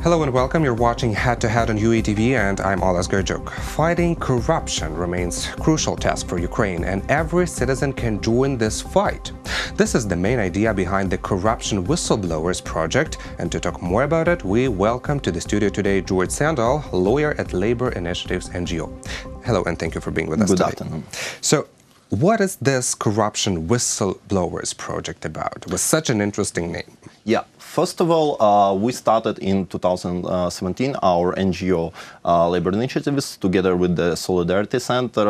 Hello and welcome. You're watching Head to Head on UATV and I'm Oles Gerjuk. Fighting corruption remains a crucial task for Ukraine and every citizen can join this fight. This is the main idea behind the Corruption Whistleblowers project, and to talk more about it, we welcome to the studio today George Sandul, lawyer at Labour Initiatives NGO. Hello and thank you for being with us today. Good afternoon. So, what is this Corruption Whistleblowers project about, with such an interesting name? Yeah, first of all, we started in 2017 our NGO Labour Initiatives together with the Solidarity Center,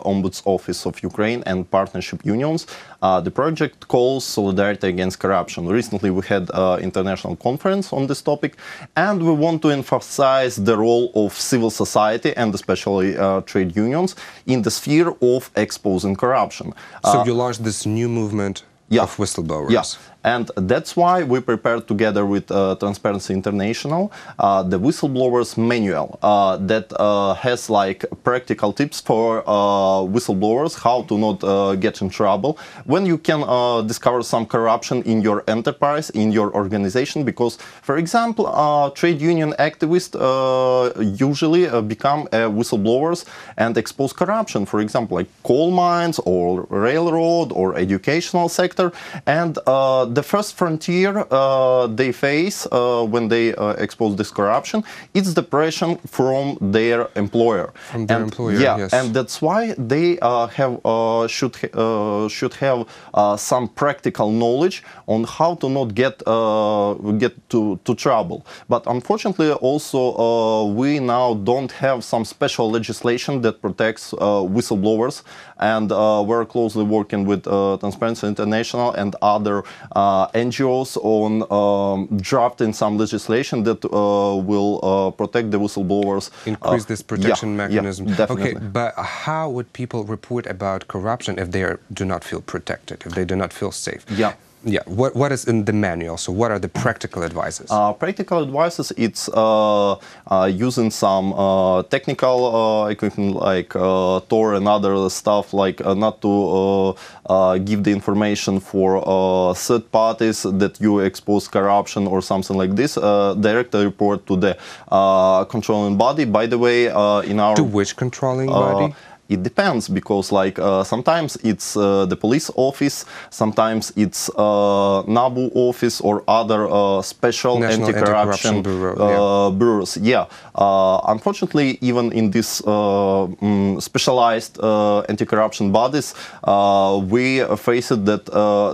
Ombuds Office of Ukraine and partnership unions. The project calls Solidarity Against Corruption. Recently we had an international conference on this topic, and we want to emphasize the role of civil society and especially trade unions in the sphere of exposing corruption. So you launched this new movement of whistleblowers. Yeah. And that's why we prepared together with Transparency International the Whistleblowers Manual that has like practical tips for whistleblowers how to not get in trouble when you can discover some corruption in your enterprise, in your organization, because, for example, trade union activists usually become whistleblowers and expose corruption, for example, like coal mines or railroad or educational sector, and the first frontier they face when they expose this corruption, it's the pressure from their employer. From their employer, yeah, yes. And that's why they should have some practical knowledge on how to not get to trouble. But unfortunately, also we now don't have some special legislation that protects whistleblowers, and we're closely working with Transparency International and other NGOs on drafting some legislation that will protect the whistleblowers. Increase this protection mechanism. Yeah, definitely. Okay, but how would people report about corruption if they do not feel protected, if they do not feel safe? Yeah. Yeah, what is in the manual? So what are the practical advices? Practical advices, it's using some technical equipment like Tor and other stuff, like not to give the information for third parties that you expose corruption or something like this. Directly report to the controlling body. By the way, in our... To which controlling body? It depends, because like sometimes it's the police office, sometimes it's NABU office or other special anti-corruption bureaus. Yeah. Unfortunately, even in these specialized anti-corruption bodies, we face it that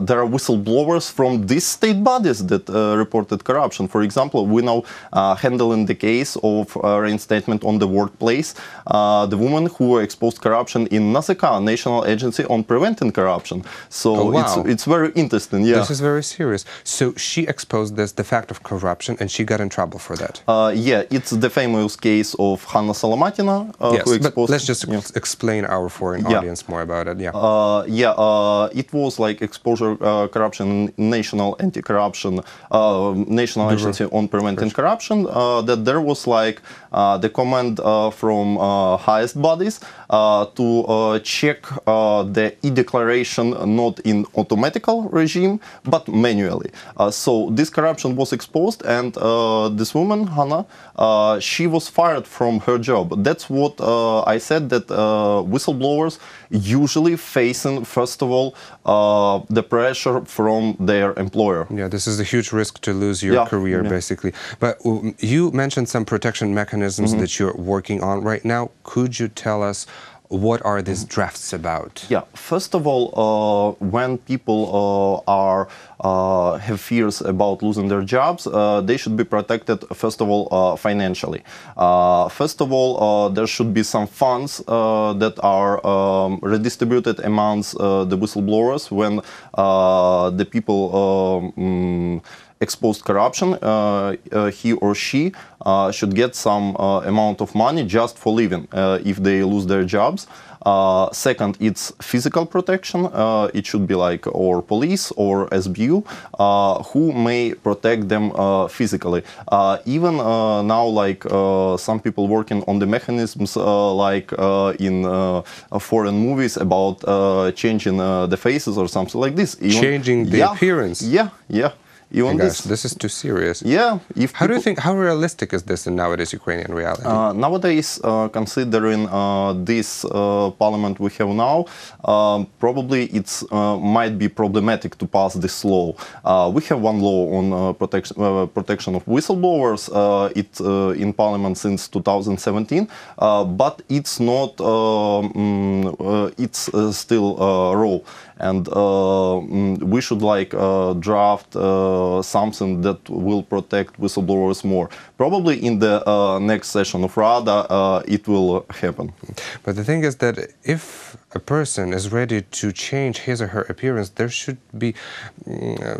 there are whistleblowers from these state bodies that reported corruption. For example, we now handling the case of reinstatement on the workplace, the woman who exposed corruption in NAZK, National Agency on Preventing Corruption. So it's very interesting. Yeah, this is very serious. So she exposed the fact of corruption, and she got in trouble for that. Yeah, it's the famous case of Hanna Solomatina. Yes, who exposed, but let's just explain our foreign audience more about it. Yeah. It was like exposure corruption, National Anti-Corruption, National Agency on Preventing Corruption. That there was like the command from highest bodies to check the e-declaration not in automatical regime but manually. So this corruption was exposed, and this woman, Hannah, she was fired from her job. That's what I said, that whistleblowers usually facing, first of all, the pressure from their employer. Yeah, this is a huge risk to lose your career, basically. But you mentioned some protection mechanisms that you're working on right now. Could you tell us what are these drafts about? Yeah, first of all, when people have fears about losing their jobs, they should be protected, first of all, financially. First of all, there should be some funds that are redistributed amongst the whistleblowers when the people exposed corruption, he or she should get some amount of money just for living if they lose their jobs. Second, it's physical protection. It should be like or police or SBU who may protect them physically. Even now, like some people working on the mechanisms like in foreign movies about changing the faces or something like this. Changing the appearance. Yeah. Even Hey guys, this is too serious. Yeah. How do you think, how realistic is this in nowadays Ukrainian reality? Nowadays, considering this parliament we have now, probably it might be problematic to pass this law. We have one law on protection of whistleblowers in parliament since 2017, but it's not, it's still raw. And we should draft something that will protect whistleblowers more. Probably in the next session of Rada it will happen. But the thing is that if a person is ready to change his or her appearance, there should be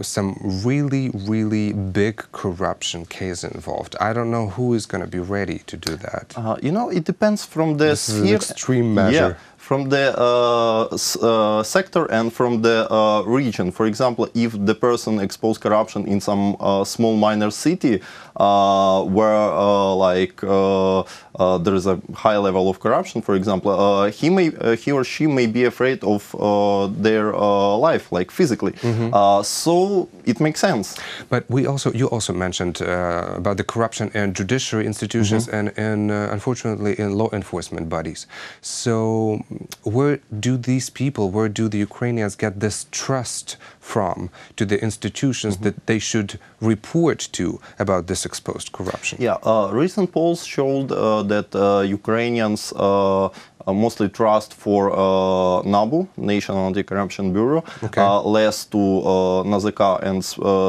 some really, really big corruption case involved. I don't know who is going to be ready to do that. You know, it depends from the This is an extreme measure. Yeah, from the sector and from the region. For example, if the person exposed corruption in some small minor city where there is a high level of corruption, for example, he or she may be afraid of their life, like physically. So it makes sense. But you also mentioned about the corruption in judiciary institutions and unfortunately in law enforcement bodies. So where do the Ukrainians get this trust from to the institutions that they should report to about this exposed corruption? Yeah, recent polls showed that Ukrainians mostly trust for NABU, National Anti-Corruption Bureau, less to NAZK and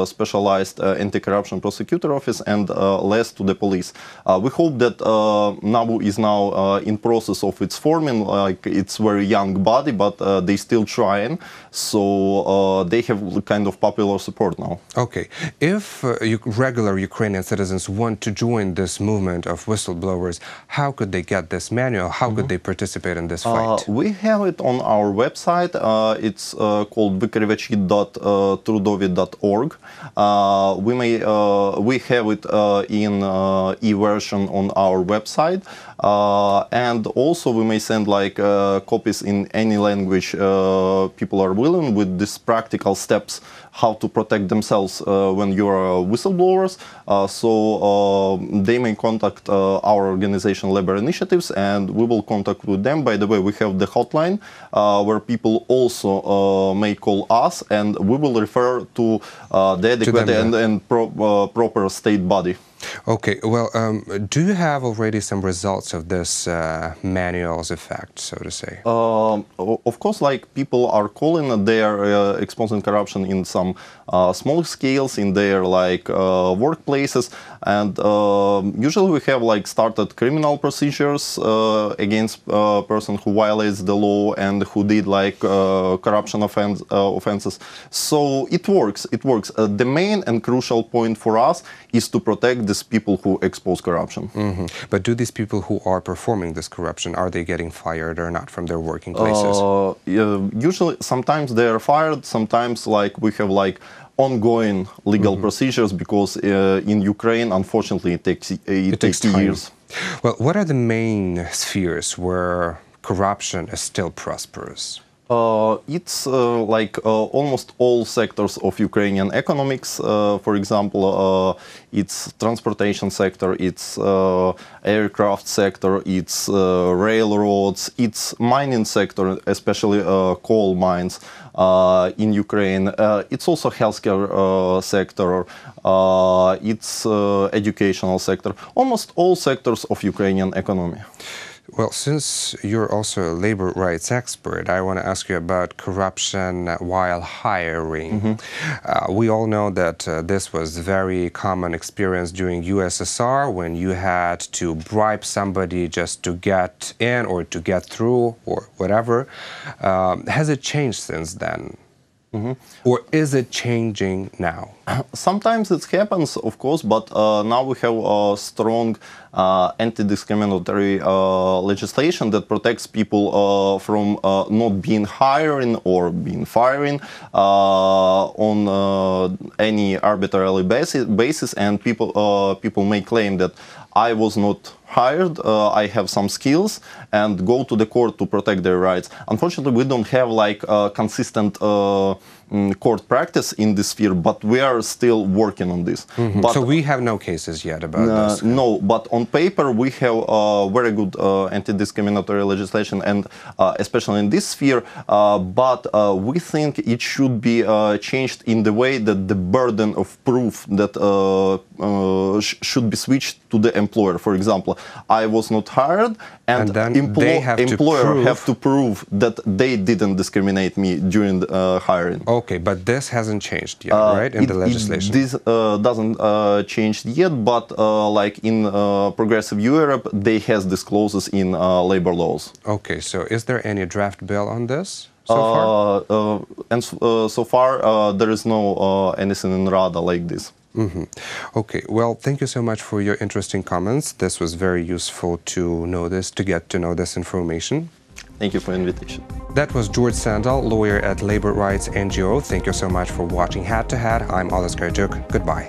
Specialized Anti-Corruption Prosecutor Office, and less to the police. We hope that NABU is now in process of its forming, like it's very young body, but they still trying, so they have kind of popular support now. Okay, if regular Ukrainian citizens want to join this movement of whistleblowers, how could they get this manual? How could they participate in this fight? We have it on our website. It's called викривачі.trudovi.org. We have it in e-version on our website, and also we may send copies in any language people are willing, with these practical steps how to protect themselves when you are whistleblowers. So they may contact our organization Labour Initiatives, and we will contact with them. By the way, we have the hotline where people also may call us, and we will refer to the adequate and proper state body. Okay, well, do you have already some results of this manual's effect, so to say? Of course, people are calling, they are exposing corruption in some small scales in their workplaces, and usually we have started criminal procedures against a person who violates the law and who did corruption offenses. So it works. The main and crucial point for us is to protect these people who expose corruption. But do these people who are performing this corruption, are they getting fired or not from their working places? Usually, sometimes they are fired. Sometimes we have ongoing legal procedures, because in Ukraine, unfortunately, it takes years. Well, what are the main spheres where corruption is still prosperous? It's almost all sectors of Ukrainian economics. For example, it's transportation sector, it's aircraft sector, it's railroads, it's mining sector, especially coal mines in Ukraine. It's also healthcare sector, it's educational sector, almost all sectors of Ukrainian economy. Well, since you're also a labor rights expert, I want to ask you about corruption while hiring. We all know that this was a very common experience during USSR, when you had to bribe somebody just to get in or to get through or whatever. Has it changed since then? Or is it changing now? Sometimes it happens, of course, but now we have a strong anti-discriminatory legislation that protects people from not being hiring or being firing on any arbitrary basis, and people may claim that I was not hired, I have some skills, and go to the court to protect their rights. Unfortunately, we don't have like consistent court practice in this sphere, but we are still working on this. But, so we have no cases yet about this? No, but on paper we have very good anti-discriminatory legislation, and especially in this sphere, but we think it should be changed in the way that the burden of proof that should be switched to the employer. For example, I was not hired, and employer have to prove that they didn't discriminate me during the hiring. Okay, but this hasn't changed yet, right, in the legislation? This doesn't change yet, but like in progressive Europe, they has this clauses in labor laws. Okay, so is there any draft bill on this so far? So far, there is no anything in RADA like this. Okay, well, thank you so much for your interesting comments. This was very useful to know this, to get to know this information. Thank you for the invitation. That was George Sandul, lawyer at Labour Rights NGO. Thank you so much for watching Head to Head. I'm Olas Gerjuk. Goodbye.